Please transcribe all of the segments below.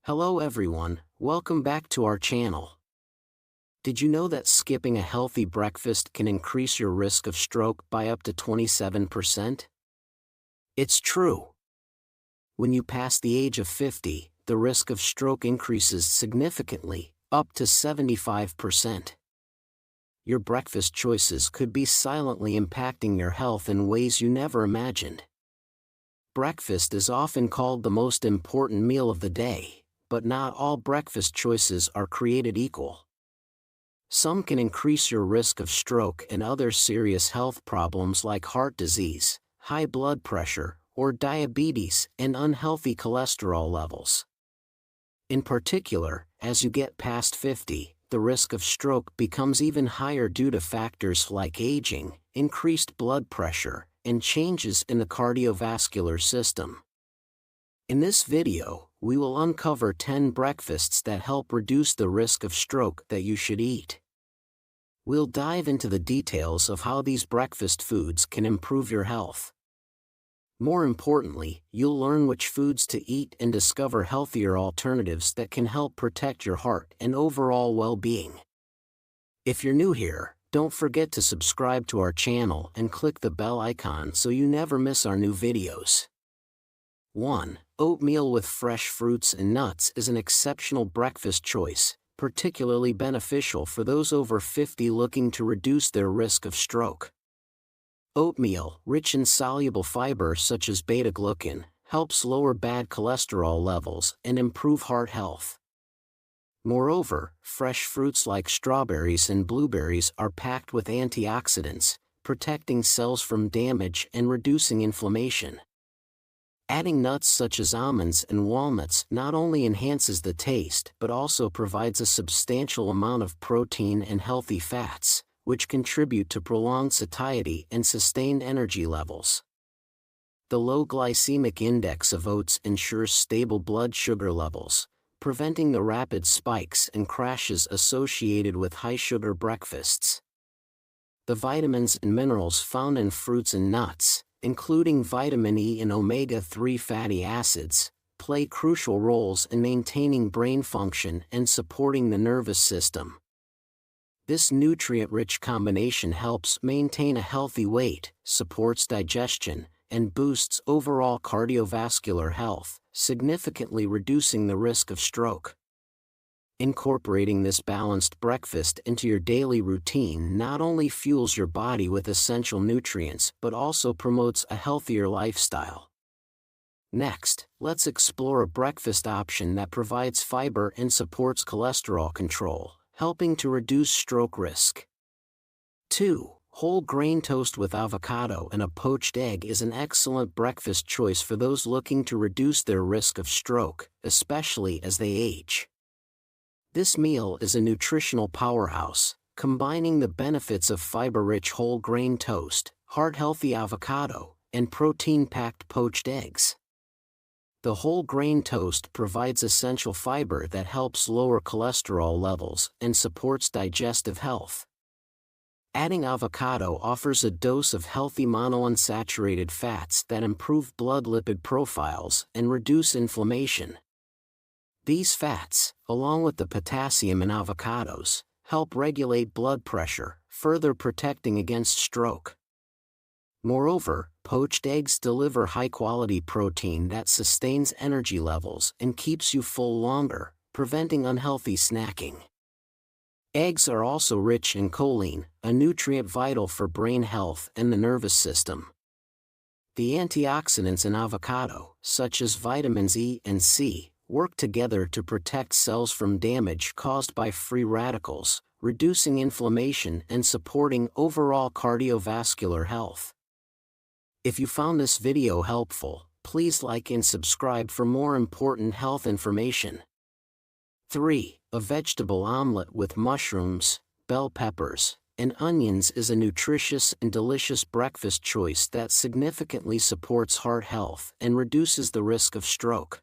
Hello everyone, welcome back to our channel. Did you know that skipping a healthy breakfast can increase your risk of stroke by up to 27%? It's true. When you pass the age of 50, the risk of stroke increases significantly, up to 75%. Your breakfast choices could be silently impacting your health in ways you never imagined. Breakfast is often called the most important meal of the day, but not all breakfast choices are created equal. Some can increase your risk of stroke and other serious health problems like heart disease, high blood pressure, or diabetes and unhealthy cholesterol levels. In particular, as you get past 50, the risk of stroke becomes even higher due to factors like aging, increased blood pressure, and changes in the cardiovascular system. In this video, we will uncover 10 breakfasts that help reduce the risk of stroke that you should eat. We'll dive into the details of how these breakfast foods can improve your health. More importantly, you'll learn which foods to eat and discover healthier alternatives that can help protect your heart and overall well-being. If you're new here, don't forget to subscribe to our channel and click the bell icon so you never miss our new videos. 1. Oatmeal with fresh fruits and nuts is an exceptional breakfast choice, particularly beneficial for those over 50 looking to reduce their risk of stroke. Oatmeal, rich in soluble fiber such as beta-glucan, helps lower bad cholesterol levels and improve heart health. Moreover, fresh fruits like strawberries and blueberries are packed with antioxidants, protecting cells from damage and reducing inflammation. Adding nuts such as almonds and walnuts not only enhances the taste but also provides a substantial amount of protein and healthy fats, which contribute to prolonged satiety and sustained energy levels. The low glycemic index of oats ensures stable blood sugar levels, preventing the rapid spikes and crashes associated with high-sugar breakfasts. The vitamins and minerals found in fruits and nuts, including vitamin E and omega-3 fatty acids, play crucial roles in maintaining brain function and supporting the nervous system. This nutrient-rich combination helps maintain a healthy weight, supports digestion, and boosts overall cardiovascular health, significantly reducing the risk of stroke. Incorporating this balanced breakfast into your daily routine not only fuels your body with essential nutrients but also promotes a healthier lifestyle. Next, let's explore a breakfast option that provides fiber and supports cholesterol control, helping to reduce stroke risk. 2. Whole grain toast with avocado and a poached egg is an excellent breakfast choice for those looking to reduce their risk of stroke, especially as they age. This meal is a nutritional powerhouse, combining the benefits of fiber-rich whole grain toast, heart-healthy avocado, and protein-packed poached eggs. The whole grain toast provides essential fiber that helps lower cholesterol levels and supports digestive health. Adding avocado offers a dose of healthy monounsaturated fats that improve blood lipid profiles and reduce inflammation. These fats, along with the potassium in avocados, help regulate blood pressure, further protecting against stroke. Moreover, poached eggs deliver high-quality protein that sustains energy levels and keeps you full longer, preventing unhealthy snacking. Eggs are also rich in choline, a nutrient vital for brain health and the nervous system. The antioxidants in avocado, such as vitamins E and C, work together to protect cells from damage caused by free radicals, reducing inflammation and supporting overall cardiovascular health. If you found this video helpful, please like and subscribe for more important health information. 3. A vegetable omelette with mushrooms, bell peppers, and onions is a nutritious and delicious breakfast choice that significantly supports heart health and reduces the risk of stroke.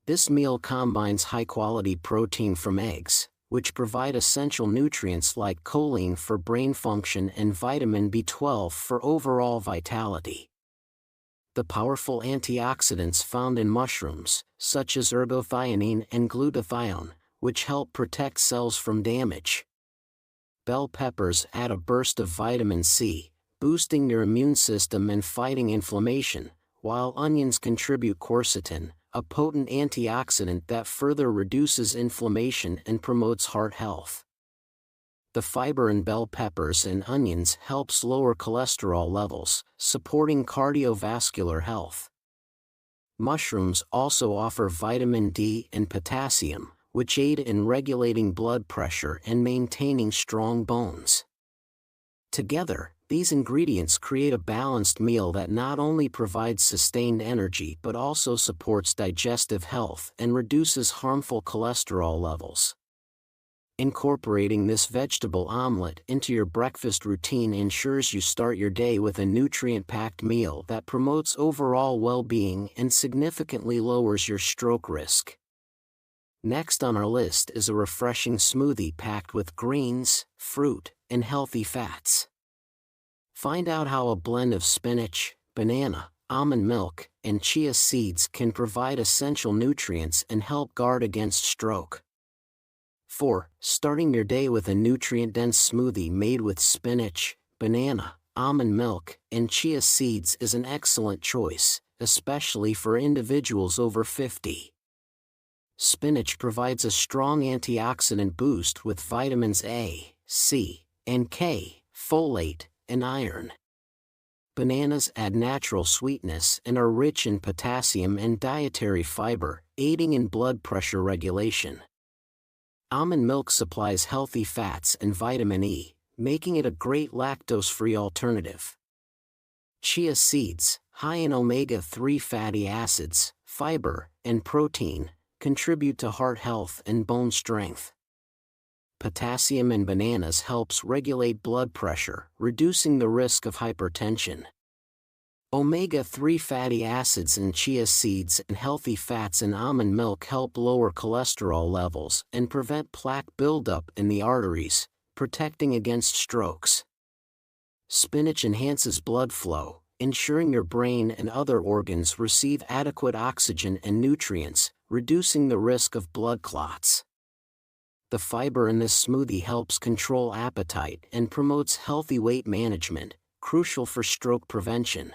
This meal combines high-quality protein from eggs, which provide essential nutrients like choline for brain function and vitamin B12 for overall vitality. The powerful antioxidants found in mushrooms, such as ergothioneine and glutathione, which help protect cells from damage. Bell peppers add a burst of vitamin C, boosting your immune system and fighting inflammation, while onions contribute quercetin, a potent antioxidant that further reduces inflammation and promotes heart health. The fiber in bell peppers and onions helps lower cholesterol levels, supporting cardiovascular health. Mushrooms also offer vitamin D and potassium, which aid in regulating blood pressure and maintaining strong bones. Together, these ingredients create a balanced meal that not only provides sustained energy but also supports digestive health and reduces harmful cholesterol levels. Incorporating this vegetable omelet into your breakfast routine ensures you start your day with a nutrient-packed meal that promotes overall well-being and significantly lowers your stroke risk. Next on our list is a refreshing smoothie packed with greens, fruit, and healthy fats. Find out how a blend of spinach, banana, almond milk, and chia seeds can provide essential nutrients and help guard against stroke. 4. Starting your day with a nutrient-dense smoothie made with spinach, banana, almond milk, and chia seeds is an excellent choice, especially for individuals over 50. Spinach provides a strong antioxidant boost with vitamins A, C, and K, folate, and iron. Bananas add natural sweetness and are rich in potassium and dietary fiber, aiding in blood pressure regulation. Almond milk supplies healthy fats and vitamin E, making it a great lactose-free alternative. Chia seeds, high in omega-3 fatty acids, fiber, and protein, contribute to heart health and bone strength. Potassium in bananas helps regulate blood pressure, reducing the risk of hypertension. Omega-3 fatty acids in chia seeds and healthy fats in almond milk help lower cholesterol levels and prevent plaque buildup in the arteries, protecting against strokes. Spinach enhances blood flow, ensuring your brain and other organs receive adequate oxygen and nutrients, reducing the risk of blood clots. The fiber in this smoothie helps control appetite and promotes healthy weight management, crucial for stroke prevention.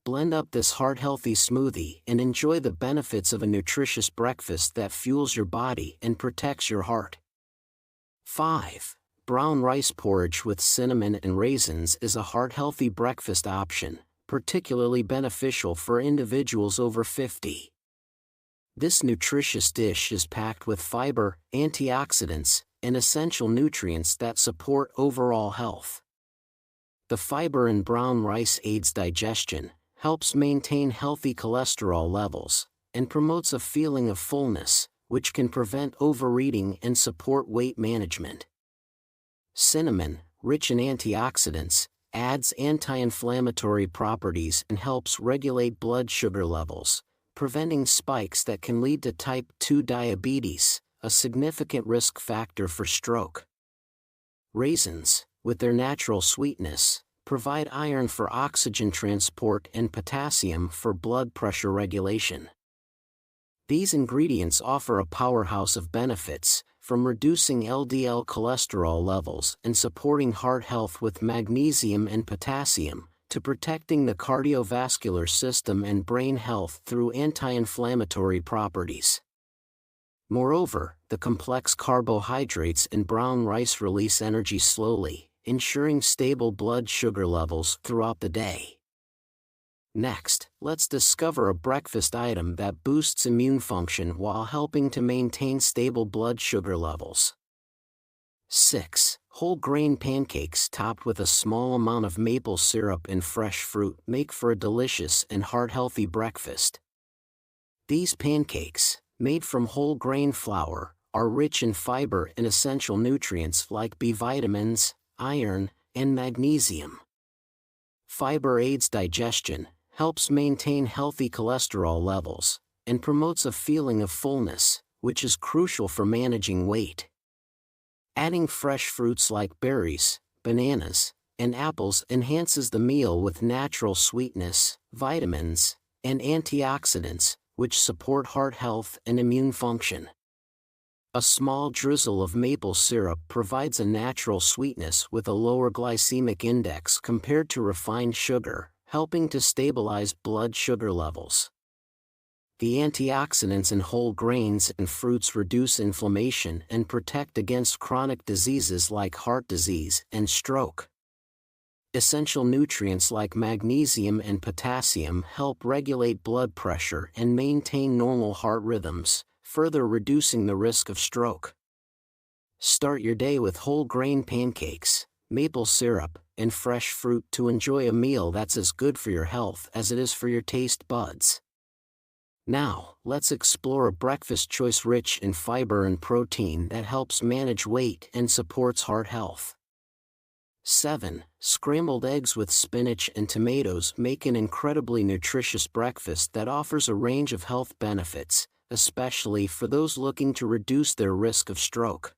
Blend up this heart-healthy smoothie and enjoy the benefits of a nutritious breakfast that fuels your body and protects your heart. 5. Brown rice porridge with cinnamon and raisins is a heart-healthy breakfast option, particularly beneficial for individuals over 50. This nutritious dish is packed with fiber, antioxidants, and essential nutrients that support overall health. The fiber in brown rice aids digestion, helps maintain healthy cholesterol levels, and promotes a feeling of fullness, which can prevent overeating and support weight management. Cinnamon, rich in antioxidants, adds anti-inflammatory properties and helps regulate blood sugar levels, preventing spikes that can lead to type 2 diabetes, a significant risk factor for stroke. Raisins, with their natural sweetness, provide iron for oxygen transport and potassium for blood pressure regulation. These ingredients offer a powerhouse of benefits, from reducing LDL cholesterol levels and supporting heart health with magnesium and potassium, to protecting the cardiovascular system and brain health through anti-inflammatory properties. Moreover, the complex carbohydrates in brown rice release energy slowly, ensuring stable blood sugar levels throughout the day. Next, let's discover a breakfast item that boosts immune function while helping to maintain stable blood sugar levels. 6. Whole grain pancakes topped with a small amount of maple syrup and fresh fruit make for a delicious and heart-healthy breakfast. These pancakes, made from whole grain flour, are rich in fiber and essential nutrients like B vitamins, iron, and magnesium. Fiber aids digestion, helps maintain healthy cholesterol levels, and promotes a feeling of fullness, which is crucial for managing weight. Adding fresh fruits like berries, bananas, and apples enhances the meal with natural sweetness, vitamins, and antioxidants, which support heart health and immune function. A small drizzle of maple syrup provides a natural sweetness with a lower glycemic index compared to refined sugar, helping to stabilize blood sugar levels. The antioxidants in whole grains and fruits reduce inflammation and protect against chronic diseases like heart disease and stroke. Essential nutrients like magnesium and potassium help regulate blood pressure and maintain normal heart rhythms, further reducing the risk of stroke. Start your day with whole grain pancakes, maple syrup, and fresh fruit to enjoy a meal that's as good for your health as it is for your taste buds. Now, let's explore a breakfast choice rich in fiber and protein that helps manage weight and supports heart health. 7. Scrambled eggs with spinach and tomatoes make an incredibly nutritious breakfast that offers a range of health benefits, especially for those looking to reduce their risk of stroke.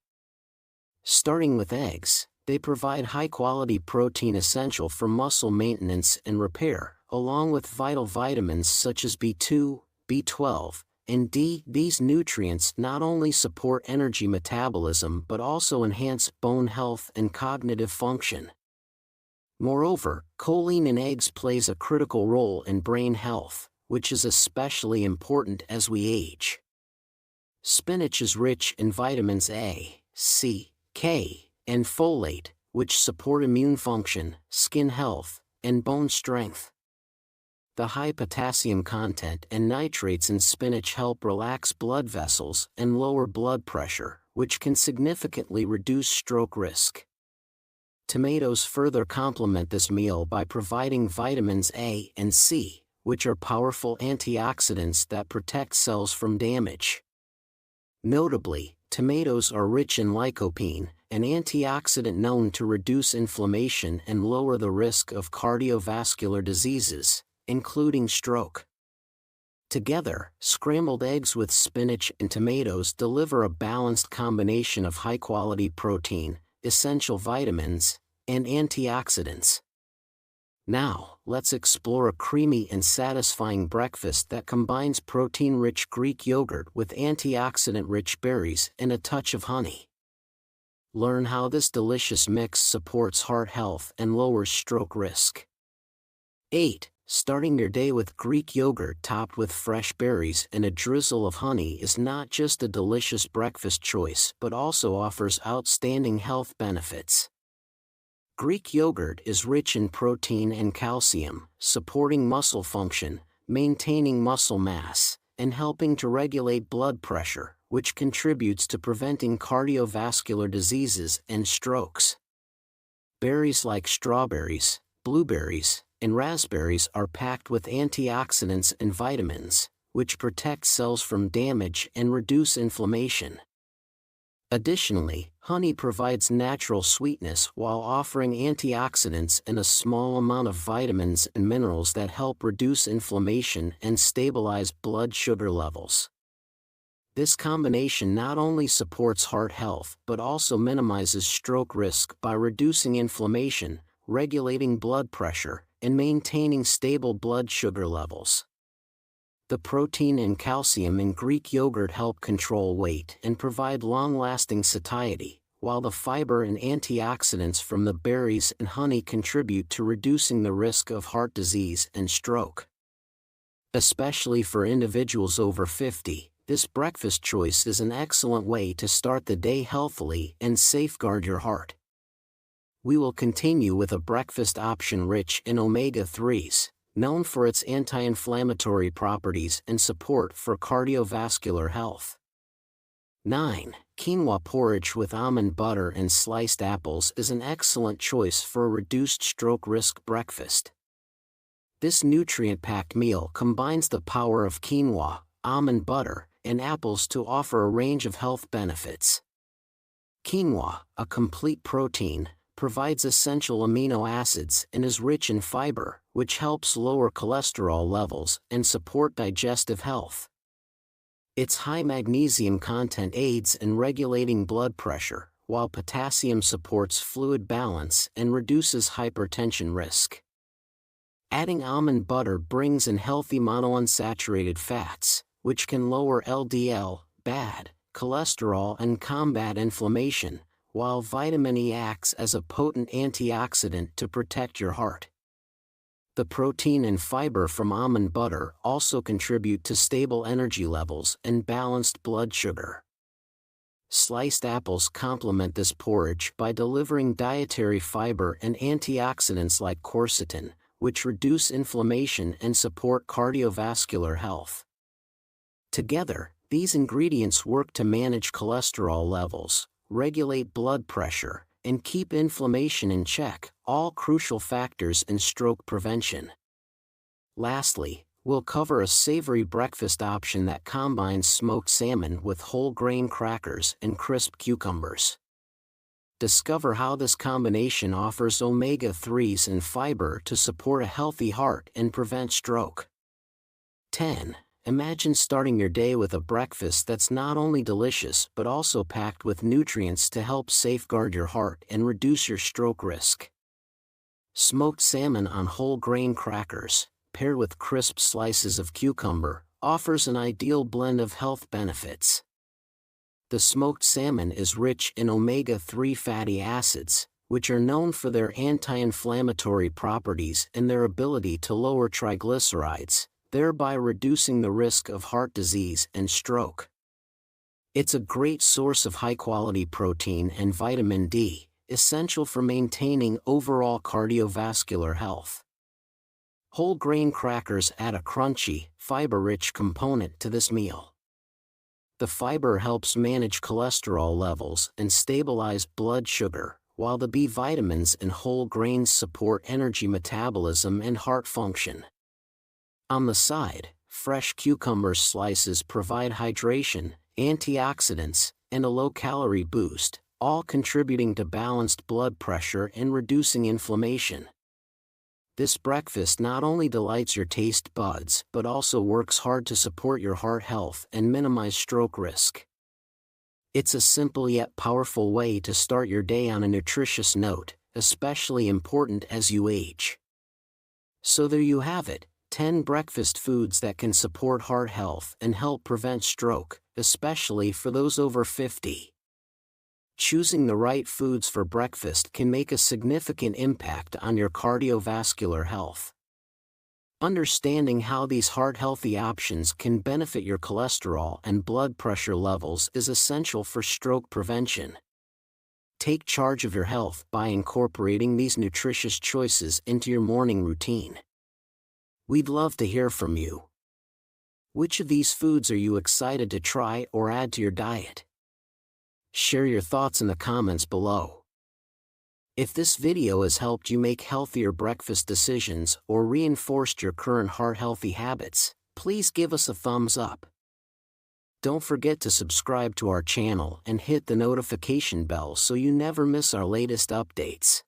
Starting with eggs, they provide high-quality protein essential for muscle maintenance and repair, along with vital vitamins such as B2, B12, and D. These nutrients not only support energy metabolism but also enhance bone health and cognitive function. Moreover, choline in eggs plays a critical role in brain health, which is especially important as we age. Spinach is rich in vitamins A, C, K, and folate, which support immune function, skin health, and bone strength. The high potassium content and nitrates in spinach help relax blood vessels and lower blood pressure, which can significantly reduce stroke risk. Tomatoes further complement this meal by providing vitamins A and C, which are powerful antioxidants that protect cells from damage. Notably, tomatoes are rich in lycopene, an antioxidant known to reduce inflammation and lower the risk of cardiovascular diseases, including stroke. Together, scrambled eggs with spinach and tomatoes deliver a balanced combination of high-quality protein, essential vitamins, and antioxidants. Now, let's explore a creamy and satisfying breakfast that combines protein-rich Greek yogurt with antioxidant-rich berries and a touch of honey. Learn how this delicious mix supports heart health and lowers stroke risk. 8. Starting your day with Greek yogurt topped with fresh berries and a drizzle of honey is not just a delicious breakfast choice but also offers outstanding health benefits. Greek yogurt is rich in protein and calcium, supporting muscle function, maintaining muscle mass, and helping to regulate blood pressure, which contributes to preventing cardiovascular diseases and strokes. Berries like strawberries, blueberries, and raspberries are packed with antioxidants and vitamins, which protect cells from damage and reduce inflammation. Additionally, honey provides natural sweetness while offering antioxidants and a small amount of vitamins and minerals that help reduce inflammation and stabilize blood sugar levels. This combination not only supports heart health but also minimizes stroke risk by reducing inflammation, regulating blood pressure, and maintaining stable blood sugar levels. The protein and calcium in Greek yogurt help control weight and provide long-lasting satiety, while the fiber and antioxidants from the berries and honey contribute to reducing the risk of heart disease and stroke. Especially for individuals over 50, this breakfast choice is an excellent way to start the day healthily and safeguard your heart. We will continue with a breakfast option rich in omega-3s, known for its anti-inflammatory properties and support for cardiovascular health. 9. Quinoa porridge with almond butter and sliced apples is an excellent choice for a reduced stroke risk breakfast. This nutrient-packed meal combines the power of quinoa, almond butter, and apples to offer a range of health benefits. Quinoa, a complete protein, provides essential amino acids and is rich in fiber, which helps lower cholesterol levels and support digestive health. Its high magnesium content aids in regulating blood pressure, while potassium supports fluid balance and reduces hypertension risk. Adding almond butter brings in healthy monounsaturated fats, which can lower LDL, bad cholesterol and combat inflammation, while vitamin E acts as a potent antioxidant to protect your heart. The protein and fiber from almond butter also contribute to stable energy levels and balanced blood sugar. Sliced apples complement this porridge by delivering dietary fiber and antioxidants like quercetin, which reduce inflammation and support cardiovascular health. Together, these ingredients work to manage cholesterol levels, regulate blood pressure, and keep inflammation in check, all crucial factors in stroke prevention. Lastly, we'll cover a savory breakfast option that combines smoked salmon with whole grain crackers and crisp cucumbers. Discover how this combination offers omega-3s and fiber to support a healthy heart and prevent stroke. 10. Imagine starting your day with a breakfast that's not only delicious but also packed with nutrients to help safeguard your heart and reduce your stroke risk. Smoked salmon on whole grain crackers, paired with crisp slices of cucumber, offers an ideal blend of health benefits. The smoked salmon is rich in omega-3 fatty acids, which are known for their anti-inflammatory properties and their ability to lower triglycerides, thereby reducing the risk of heart disease and stroke. It's a great source of high-quality protein and vitamin D, essential for maintaining overall cardiovascular health. Whole grain crackers add a crunchy, fiber-rich component to this meal. The fiber helps manage cholesterol levels and stabilize blood sugar, while the B vitamins in whole grains support energy metabolism and heart function. On the side, fresh cucumber slices provide hydration, antioxidants, and a low-calorie boost, all contributing to balanced blood pressure and reducing inflammation. This breakfast not only delights your taste buds but also works hard to support your heart health and minimize stroke risk. It's a simple yet powerful way to start your day on a nutritious note, especially important as you age. So there you have it. 10 breakfast foods that can support heart health and help prevent stroke, especially for those over 50. Choosing the right foods for breakfast can make a significant impact on your cardiovascular health. Understanding how these heart-healthy options can benefit your cholesterol and blood pressure levels is essential for stroke prevention. Take charge of your health by incorporating these nutritious choices into your morning routine. We'd love to hear from you. Which of these foods are you excited to try or add to your diet? Share your thoughts in the comments below. If this video has helped you make healthier breakfast decisions or reinforced your current heart-healthy habits, please give us a thumbs up. Don't forget to subscribe to our channel and hit the notification bell so you never miss our latest updates.